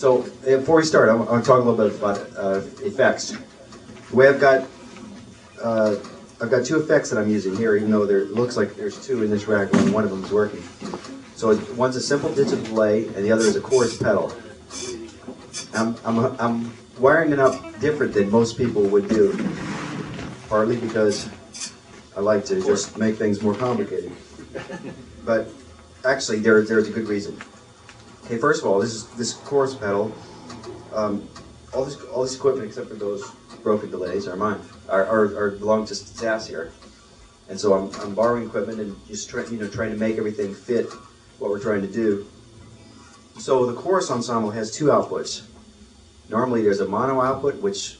So before we start, I want to talk a little bit about effects. The way I've got two effects that I'm using here, even though it looks like there's two in this rack, and one of them is working. So one's a simple digital delay, and the other is a chorus pedal. I'm wiring it up different than most people would do, partly because I like to just make things more complicated. But actually, there's a good reason. Okay, first of all, this chorus pedal. All this equipment except for those broken delays are mine, are belong to staffs here, and so I'm borrowing equipment and just trying to make everything fit what we're trying to do. So the chorus ensemble has two outputs. Normally there's a mono output, which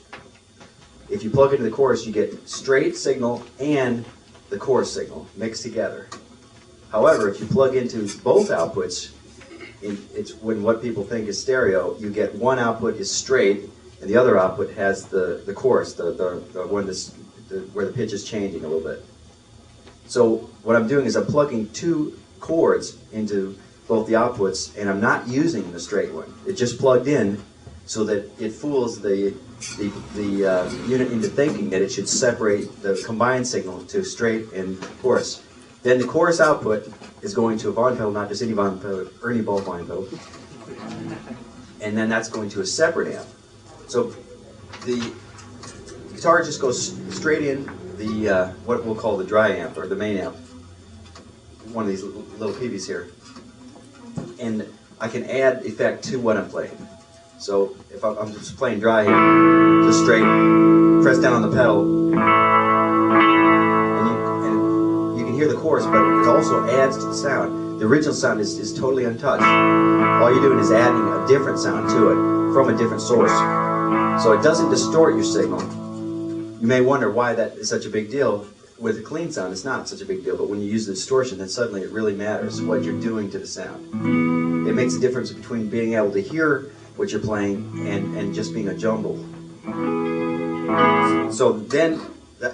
if you plug into the chorus you get straight signal and the chorus signal mixed together. However, if you plug into both outputs, it's when what people think is stereo, you get one output is straight and the other output has the chorus, the one where the pitch is changing a little bit. So what I'm doing is I'm plugging two chords into both the outputs, and I'm not using the straight one. It just plugged in so that it fools the unit into thinking that it should separate the combined signal to straight and chorus. Then the chorus output is going to a volume pedal, not just any volume pedal, Ernie Ball volume pedal, and then that's going to a separate amp. So the guitar just goes straight in the what we'll call the dry amp or the main amp, one of these little PVs here, and I can add effect to what I'm playing. So if I'm just playing dry here, just straight, press down on the pedal, and you can hear the chorus, but it also adds to the sound. The original sound is totally untouched. All you're doing is adding a different sound to it from a different source. So it doesn't distort your signal. You may wonder why that is such a big deal. With a clean sound, it's not such a big deal, but when you use the distortion, then suddenly it really matters what you're doing to the sound. It makes a difference between being able to hear what you're playing and just being a jumble. So then,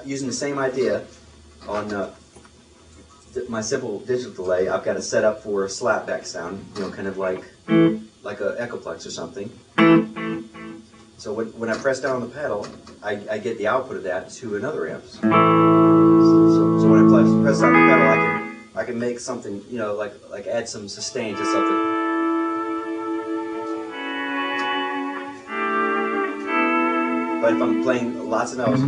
using the same idea on my simple digital delay, I've got it set up for a slapback sound, kind of like a Echoplex or something. So when I press down on the pedal, I get the output of that to another amp. So when I press down the pedal, I can make something, like add some sustain to something. But if I'm playing lots of notes,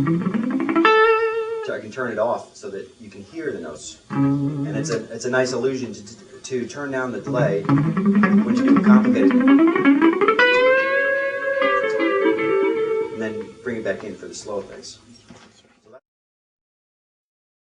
so I can turn it off so that you can hear the notes. And it's a nice illusion to turn down the delay when you're doing complicated, and then bring it back in for the slow things.